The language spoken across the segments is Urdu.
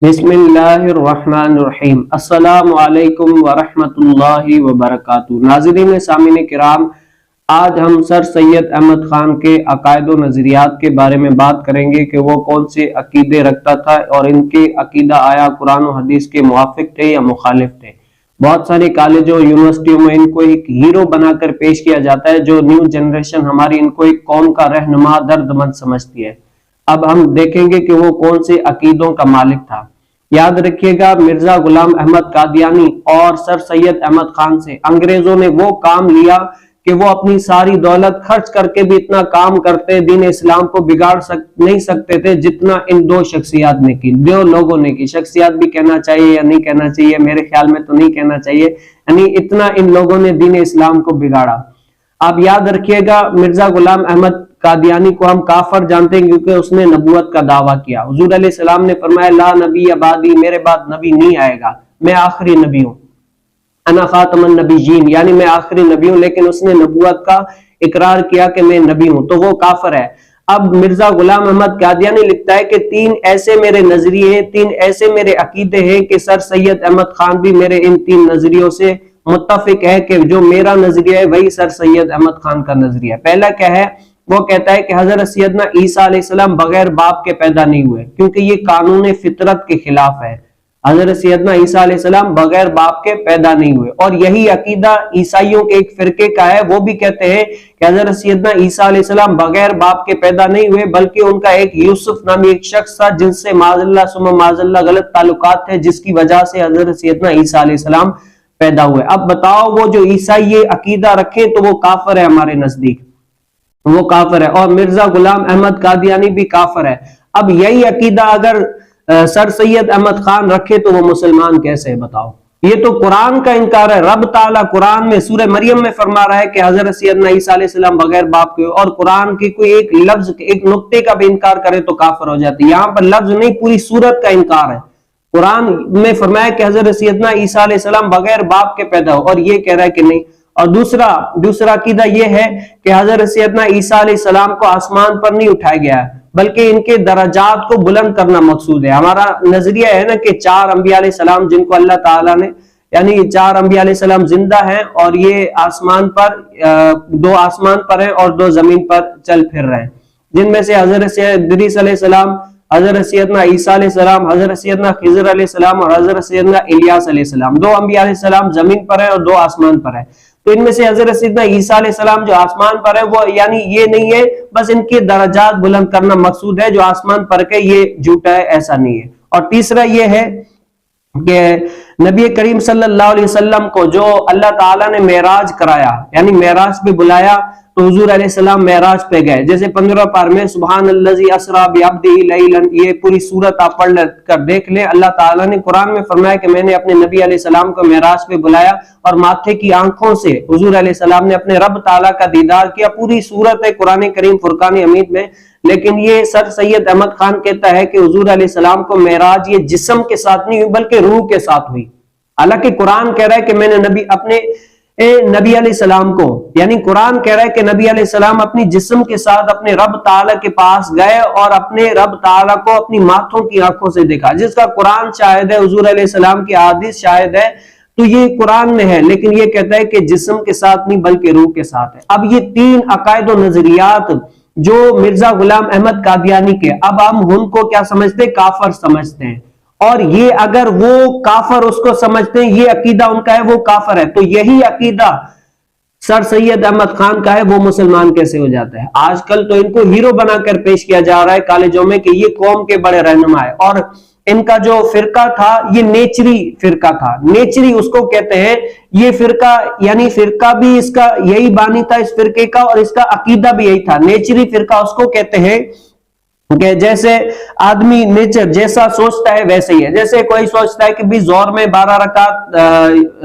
بسم اللہ الرحمن الرحیم۔ السلام علیکم ورحمۃ اللہ وبرکاتہ۔ ناظرین سامعین کرام، آج ہم سر سید احمد خان کے عقائد و نظریات کے بارے میں بات کریں گے کہ وہ کون سے عقیدے رکھتا تھا اور ان کے عقیدہ آیا قرآن و حدیث کے موافق تھے یا مخالف تھے۔ بہت سارے کالجوں یونیورسٹیوں میں ان کو ایک ہیرو بنا کر پیش کیا جاتا ہے، جو نیو جنریشن ہماری ان کو ایک قوم کا رہنما درد مند سمجھتی ہے۔ اب ہم دیکھیں گے کہ وہ کون سے عقیدوں کا مالک تھا۔ یاد رکھیے گا، مرزا غلام احمد قادیانی اور سر سید احمد خان سے انگریزوں نے وہ کام لیا کہ وہ اپنی ساری دولت خرچ کر کے بھی اتنا کام کرتے دین اسلام کو بگاڑ نہیں سکتے تھے جتنا ان دو شخصیات نے کی، دو لوگوں نے کی۔ شخصیات بھی کہنا چاہیے یا نہیں کہنا چاہیے، میرے خیال میں تو نہیں کہنا چاہیے، یعنی اتنا ان لوگوں نے دین اسلام کو بگاڑا۔ آپ یاد رکھیے گا، مرزا غلام احمد قادیانی کو ہم کافر جانتے ہیں کیونکہ اس نے نبوت کا دعویٰ کیا۔ حضور علیہ السلام نے فرمایا لا نبی بعدی، میرے بعد نبی نہیں آئے گا، میں آخری نبی ہوں، انا خاتم النبیین، یعنی میں آخری نبی ہوں، لیکن اس نے نبوت کا اقرار کیا کہ میں نبی ہوں، تو وہ کافر ہے۔ اب مرزا غلام احمد قادیانی لکھتا ہے کہ تین ایسے میرے نظریے ہیں، تین ایسے میرے عقیدے ہیں کہ سر سید احمد خان بھی میرے ان تین نظریوں سے متفق ہے کہ جو میرا نظریہ ہے وہی سر سید احمد خان کا نظریہ ہے۔ پہلا کیا ہے؟ وہ کہتا ہے کہ حضرت سیدنا عیسیٰ علیہ السلام بغیر باپ کے پیدا نہیں ہوئے، کیونکہ یہ قانون فطرت کے خلاف ہے۔ حضرت سیدنا عیسیٰ علیہ السلام بغیر باپ کے پیدا نہیں ہوئے، اور یہی عقیدہ عیسائیوں کے ایک فرقے کا ہے۔ وہ بھی کہتے ہیں کہ حضرت سیدنا عیسیٰ علیہ السلام بغیر باپ کے پیدا نہیں ہوئے، بلکہ ان کا ایک یوسف نامی ایک شخص تھا جن سے معاذ اللہ ثم معاذ اللہ غلط تعلقات تھے، جس کی وجہ سے حضرت سیدنا عیسیٰ علیہ السلام پیدا ہوئے۔ اب بتاؤ، وہ جو عیسائی یہ عقیدہ رکھیں تو وہ کافر ہے ہمارے نزدیک، وہ کافر ہے، اور مرزا غلام احمد قادیانی بھی کافر ہے۔ اب یہی عقیدہ اگر سر سید احمد خان رکھے تو وہ مسلمان کیسے ہے بتاؤ؟ یہ تو قرآن کا انکار ہے۔ رب تعالیٰ قرآن میں سورہ مریم میں فرما رہا ہے کہ حضرت سیدنا عیسیٰ علیہ السلام بغیر باپ کے، اور قرآن کی کوئی ایک لفظ ایک نقطے کا بھی انکار کرے تو کافر ہو جاتی ہے۔ یہاں پر لفظ نہیں، پوری سورت کا انکار ہے۔ قرآن میں فرمایا کہ حضرت سیدنا عیسیٰ علیہ السلام بغیر باپ کے پیدا ہو، اور یہ کہہ رہا ہے کہ نہیں۔ اور دوسرا عقیدہ یہ ہے کہ حضرت سیدنا عیسیٰ علیہ السلام کو آسمان پر نہیں اٹھایا گیا ہے، بلکہ ان کے درجات کو بلند کرنا مقصود ہے۔ ہمارا نظریہ ہے نا کہ چار انبیاء علیہ السلام جن کو اللہ تعالیٰ نے، یعنی چار انبیاء علیہ السلام زندہ ہیں، اور یہ آسمان پر، دو آسمان پر ہیں اور دو زمین پر چل پھر رہے ہیں، جن میں سے حضرت سیدنا ادریس علیہ السلام، حضرت سیدنا عیسیٰ علیہ السلام، حضرت سیدنا خضر علیہ السلام اور حضرت سیدنا الیاس علیہ السلام۔ دو انبیاء علیہ السلام زمین پر ہیں اور دو آسمان پر ہیں۔ تو ان میں سے حضرت سیدنا عیسیٰ علیہ السلام جو آسمان پر ہے، وہ یعنی یہ نہیں ہے بس ان کے درجات بلند کرنا مقصود ہے، جو آسمان پر کے یہ جھوٹا ہے، ایسا نہیں ہے۔ اور تیسرا یہ ہے کہ نبی کریم صلی اللہ علیہ وسلم کو جو اللہ تعالیٰ نے معراج کرایا، یعنی معراج پہ بلایا، تو حضور علیہ السلام معراج پہ گئے، جیسے 15 پارے میں سبحان الذی اسریٰ بعبدہ لیلا، یہ پوری سورت آپ پڑھ کر دیکھ لیں۔ اللہ تعالیٰ نے قرآن میں فرمایا کہ میں نے اپنے نبی علیہ السلام کو معراج پہ بلایا، اور ماتھے کی آنکھوں سے حضور علیہ السلام نے اپنے رب تعالیٰ کا دیدار کیا۔ پوری سورت ہے قرآن کریم فرقان حمید میں۔ لیکن یہ سر سید احمد خان کہتا ہے کہ حضور علیہ السلام کو معراج یہ جسم کے ساتھ نہیں ہوئی بلکہ روح کے ساتھ ہوئی، حالانکہ قرآن کہہ رہا ہے کہ میں نے اپنے نبی علیہ السلام کو، یعنی قرآن کہہ رہا ہے کہ نبی علیہ السلام اپنی جسم کے ساتھ اپنے رب تعالیٰ کے پاس گئے اور اپنے رب تعالیٰ کو اپنی ماتھوں کی آنکھوں سے دیکھا، جس کا قرآن شاہد ہے، حضور علیہ السلام کی احادیث شاہد ہے، تو یہ قرآن میں ہے، لیکن یہ کہتا ہے کہ جسم کے ساتھ نہیں بلکہ روح کے ساتھ ہے۔ اب یہ تین عقائد و نظریات جو مرزا غلام احمد قادیانی کے، اب ہم ان کو کیا سمجھتے ہیں؟ کافر سمجھتے ہیں، اور یہ اگر وہ کافر اس کو سمجھتے ہیں، یہ عقیدہ ان کا ہے، وہ کافر ہے، تو یہی عقیدہ سر سید احمد خان کا ہے، وہ مسلمان کیسے ہو جاتا ہے؟ آج کل تو ان کو ہیرو بنا کر پیش کیا جا رہا ہے کالجوں میں کہ یہ قوم کے بڑے رہنما ہے، اور ان کا جو فرقہ تھا یہ نیچری فرقہ تھا، نیچری اس کو کہتے ہیں۔ یہ فرقہ یعنی فرقہ بھی اس کا یہی بانی تھا اس فرقے کا، اور اس کا عقیدہ بھی یہی تھا۔ نیچری فرقہ اس کو کہتے ہیں کہ جیسے آدمی نیچر جیسا سوچتا ہے ویسے ہی ہے۔ جیسے کوئی سوچتا ہے کہ بھی زور میں 12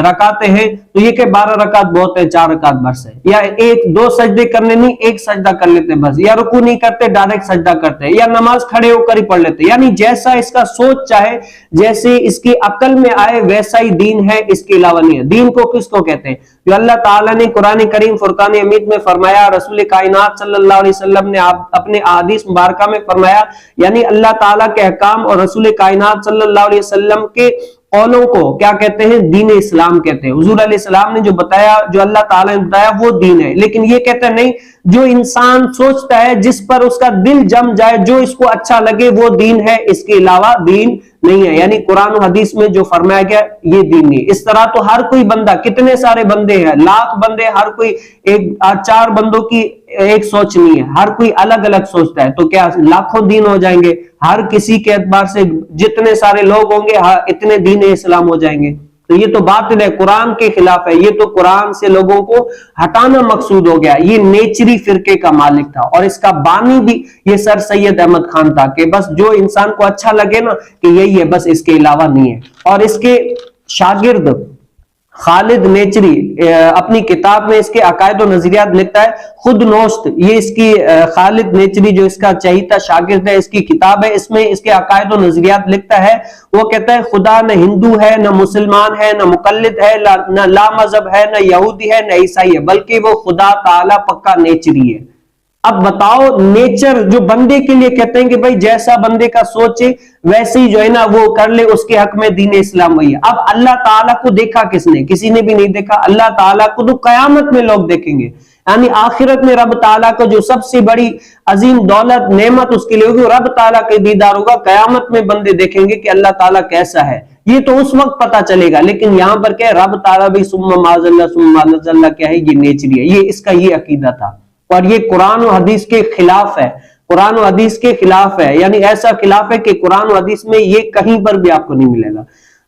رکعتیں ہیں، تو یہ کہ 12 رکعت بہت ہے، 4 رکعت بس ہے، یا ایک دو سجدے کرنے نہیں، ایک سجدہ کر لیتے بس، یا رکوع نہیں کرتے ڈائریکٹ سجدہ کرتے، یا نماز کھڑے ہو کر ہی پڑھ لیتے، یعنی جیسا اس کا سوچ چاہے، جیسے اس کی عقل میں آئے ویسا ہی دین ہے، اس کے علاوہ نہیں ہے۔ دین کو کس کو کہتے ہیں؟ جو اللہ تعالیٰ نے قرآن کریم فرقان حمید میں فرمایا، رسول کائنات صلی اللہ علیہ وسلم نے اپنے احادیث مبارکہ میں فرمایا یعنی اللہ تعالیٰ کے احکام اور رسول کائنات صلی اللہ علیہ وسلم کے قولوں کو کیا کہتے ہیں؟ دین اسلام کہتے ہیں۔ حضور علیہ السلام نے جو بتایا، جو اللہ تعالیٰ نے بتایا وہ دین ہے، لیکن یہ کہتا ہے نہیں، جو انسان سوچتا ہے، جس پر اس کا دل جم جائے، جو اس کو اچھا لگے وہ دین ہے، اس کے علاوہ دین نہیں ہے۔ یعنی قرآن و حدیث میں جو فرمایا گیا یہ دین نہیں۔ اس طرح تو ہر کوئی بندہ، کتنے سارے بندے ہیں، لاکھ بندے، ہر کوئی ایک چار بندوں کی ایک سوچ نہیں ہے، ہر کوئی الگ الگ سوچتا ہے، تو کیا لاکھوں دین ہو جائیں گے؟ ہر کسی کے اعتبار سے جتنے سارے لوگ ہوں گے اتنے دین اسلام ہو جائیں گے؟ تو یہ تو باطل ہے، قرآن کے خلاف ہے، یہ تو قرآن سے لوگوں کو ہٹانا مقصود ہو گیا۔ یہ نیچری فرقے کا مالک تھا اور اس کا بانی بھی یہ سر سید احمد خان تھا کہ بس جو انسان کو اچھا لگے نا کہ یہی ہے، بس اس کے علاوہ نہیں ہے۔ اور اس کے شاگرد خالد نیچری اپنی کتاب میں اس کے عقائد و نظریات لکھتا ہے، خود نوشت، یہ اس کی خالد نیچری جو اس کا چہیتا شاگرد ہے، اس کی کتاب ہے، اس میں اس کے عقائد و نظریات لکھتا ہے۔ وہ کہتا ہے خدا نہ ہندو ہے، نہ مسلمان ہے، نہ مقلد ہے، نہ لا مذہب ہے، نہ یہودی ہے، نہ عیسائی ہے، بلکہ وہ خدا تعالی پکا نیچری ہے۔ اب بتاؤ، نیچر جو بندے کے لیے کہتے ہیں کہ بھائی جیسا بندے کا سوچے ویسے ہی جو ہے نا وہ کر لے، اس کے حق میں دین اسلام وہی ہے۔ اب اللہ تعالیٰ کو دیکھا کس نے؟ کسی نے بھی نہیں دیکھا۔ اللہ تعالیٰ کو تو قیامت میں لوگ دیکھیں گے، یعنی آخرت میں رب تعالیٰ کو جو سب سے بڑی عظیم دولت نعمت اس کے لیے ہوگی، رب تعالیٰ کا دیدار ہوگا۔ قیامت میں بندے دیکھیں گے کہ اللہ تعالیٰ کیسا ہے، یہ تو اس وقت پتا چلے گا۔ لیکن یہاں پر کیا ہے؟ رب تعالیٰ بھی ثم معاذ اللہ کیا ہے؟ یہ نیچری ہے، یہ اس کا یہ عقیدہ تھا، اور یہ قرآن و حدیث کے خلاف ہے، قرآن و حدیث کے خلاف ہے، یعنی ایسا خلاف ہے کہ قرآن و حدیث میں یہ کہیں پر بھی آپ کو نہیں ملے گا۔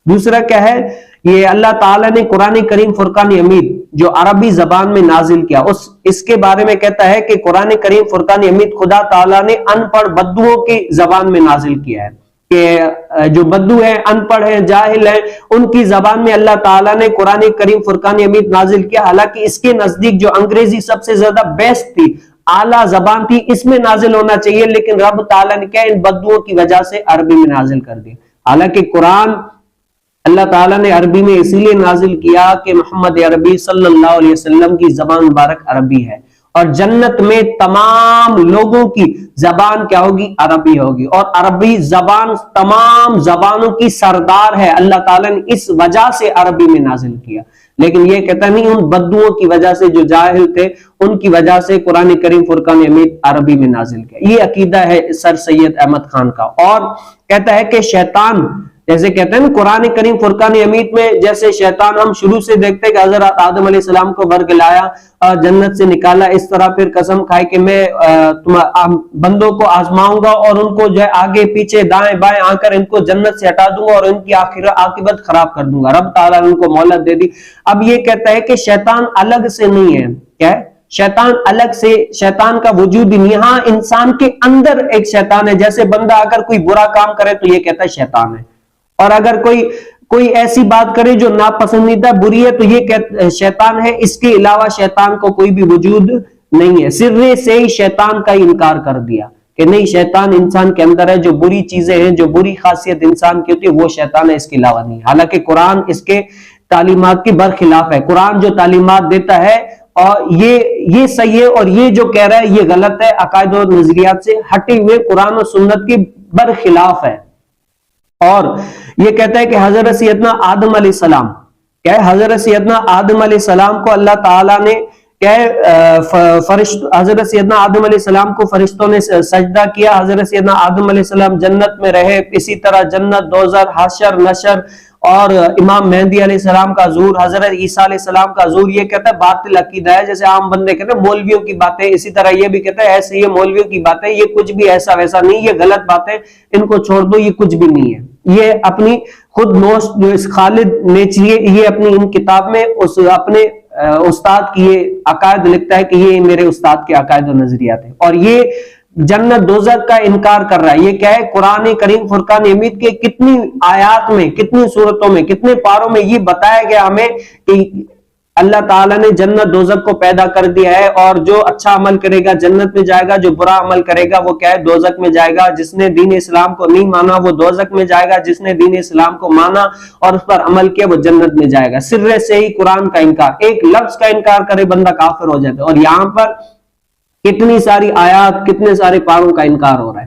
دوسرا کیا ہے؟ یہ اللہ تعالیٰ نے قرآن کریم فرقان حمید جو عربی زبان میں نازل کیا، اس کے بارے میں کہتا ہے کہ قرآن کریم فرقان حمید خدا تعالیٰ نے ان پڑھ بدوؤں کی زبان میں نازل کیا ہے، کہ جو بدو ہیں، ان پڑھ ہیں، جاہل ہیں، ان کی زبان میں اللہ تعالیٰ نے قرآن کریم فرقان حمید نازل کیا۔ حالانکہ اس کے نزدیک جو انگریزی سب سے زیادہ بیسٹ تھی، اعلیٰ زبان تھی، اس میں نازل ہونا چاہیے، لیکن رب تعالیٰ نے کیا ان بدوؤں کی وجہ سے عربی میں نازل کر دی۔ حالانکہ قرآن اللہ تعالیٰ نے عربی میں اسی لیے نازل کیا کہ محمد عربی صلی اللہ علیہ وسلم کی زبان مبارک عربی ہے، اور جنت میں تمام لوگوں کی زبان کیا ہوگی؟ عربی ہوگی، اور عربی زبان تمام زبانوں کی سردار ہے، اللہ تعالیٰ نے اس وجہ سے عربی میں نازل کیا۔ لیکن یہ کہتا نہیں ان بدوؤں کی وجہ سے جو جاہل تھے ان کی وجہ سے قرآن کریم فرقان حمید عربی میں نازل کیا۔ یہ عقیدہ ہے سر سید احمد خان کا۔ اور کہتا ہے کہ شیطان، جیسے کہتے ہیں نا قرآن کریم فرقان حمید میں، جیسے شیطان ہم شروع سے دیکھتے ہیں کہ حضرت آدم علیہ السلام کو ورگ لایا اور جنت سے نکالا، اس طرح پھر قسم کھائی کہ میں بندوں کو آزماؤں گا اور ان کو جو ہے آگے پیچھے دائیں بائیں آ کر ان کو جنت سے ہٹا دوں گا اور ان کی عاقبت خراب کر دوں گا۔ رب تعالیٰ نے ان کو مہلت دے دی۔ اب یہ کہتا ہے کہ شیطان الگ سے نہیں ہے، کیا ہے؟ شیطان الگ سے، شیطان کا وجود نہیں، ہاں انسان کے اندر ایک شیطان ہے۔ جیسے بندہ اگر کوئی برا کام کرے تو یہ کہتا ہے شیطان ہے، اور اگر کوئی ایسی بات کرے جو ناپسندیدہ بری ہے تو یہ شیطان ہے، اس کے علاوہ شیطان کو کوئی بھی وجود نہیں ہے۔ سر سے ہی شیطان کا انکار کر دیا کہ نہیں، شیطان انسان کے اندر ہے، جو بری چیزیں ہیں، جو بری خاصیت انسان کی ہوتی ہے وہ شیطان ہے، اس کے علاوہ نہیں۔ حالانکہ قرآن اس کے تعلیمات کے برخلاف ہے۔ قرآن جو تعلیمات دیتا ہے اور یہ صحیح ہے، اور یہ جو کہہ رہا ہے یہ غلط ہے، عقائد و نظریات سے ہٹے ہوئے قرآن و سنت کے برخلاف ہے۔ اور یہ کہتا ہے کہ حضرت سیدنا آدم علیہ السلام، کیا ہے؟ حضرت سیدنا آدم علیہ السلام کو اللہ تعالیٰ نے کیا ہے؟ حضرت سیدنا آدم علیہ السلام کو فرشتوں نے سجدہ کیا۔ حضرت سیدنا آدم علیہ السلام جنت میں رہے، اسی طرح جنت، دوزخ، حشر، نشر، اور امام مہدی علیہ السلام کا ظہور، حضرت عیسیٰ علیہ السلام کا ظہور۔ یہ کہتا ہے باطل عقیدہ ہے، جیسے عام بندے کہتے ہیں مولویوں کی باتیں، اسی طرح یہ بھی کہتا ہے ایسے یہ مولویوں کی باتیں، یہ کچھ بھی ایسا ویسا نہیں، یہ غلط باتیں، ان کو چھوڑ دو، یہ کچھ بھی نہیں ہے۔ یہ اپنی خود نوش جو اس خالد نیچری، یہ اپنی ان کتاب میں اپنے استاد کی یہ عقائد لکھتا ہے کہ یہ میرے استاد کے عقائد و نظریات ہیں، اور یہ جنت دوزخ کا انکار کر رہا ہے۔ یہ کیا ہے؟ قرآن کریم فرقان حمید کے کتنی آیات میں، کتنی صورتوں میں، کتنے پاروں میں یہ بتایا گیا ہمیں کہ اللہ تعالیٰ نے جنت دوزخ کو پیدا کر دیا ہے، اور جو اچھا عمل کرے گا جنت میں جائے گا، جو برا عمل کرے گا وہ کیا ہے؟ دوزخ میں جائے گا۔ جس نے دین اسلام کو نہیں مانا وہ دوزخ میں جائے گا، جس نے دین اسلام کو مانا اور اس پر عمل کیا وہ جنت میں جائے گا۔ سر سے ہی قرآن کا انکار، ایک لفظ کا انکار کرے بندہ کافر ہو جاتا ہے، اور یہاں پر کتنی ساری آیات، کتنے سارے پاروں کا انکار ہو رہا ہے۔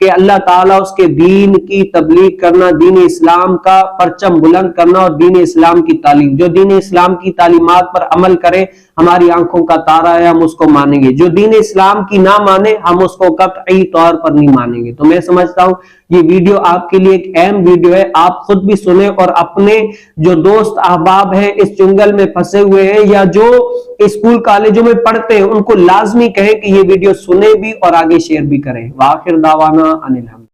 کہ اللہ تعالیٰ اس کے دین کی تبلیغ کرنا، دین اسلام کا پرچم بلند کرنا اور دین اسلام کی تعلیم، جو دین اسلام کی تعلیمات پر عمل کرے ہماری آنکھوں کا تارا ہے، ہم اس کو مانیں گے۔ جو دین اسلام کی نہ مانے ہم اس کو قطعی طور پر نہیں مانیں گے۔ تو میں سمجھتا ہوں یہ ویڈیو آپ کے لیے ایک اہم ویڈیو ہے، آپ خود بھی سنیں اور اپنے جو دوست احباب ہیں اس چنگل میں پھنسے ہوئے ہیں یا جو اسکول کالجوں میں پڑھتے ہیں ان کو لازمی کہیں کہ یہ ویڈیو سنیں بھی اور آگے شیئر بھی کریں۔ وآخر دعوانا ان الحمد۔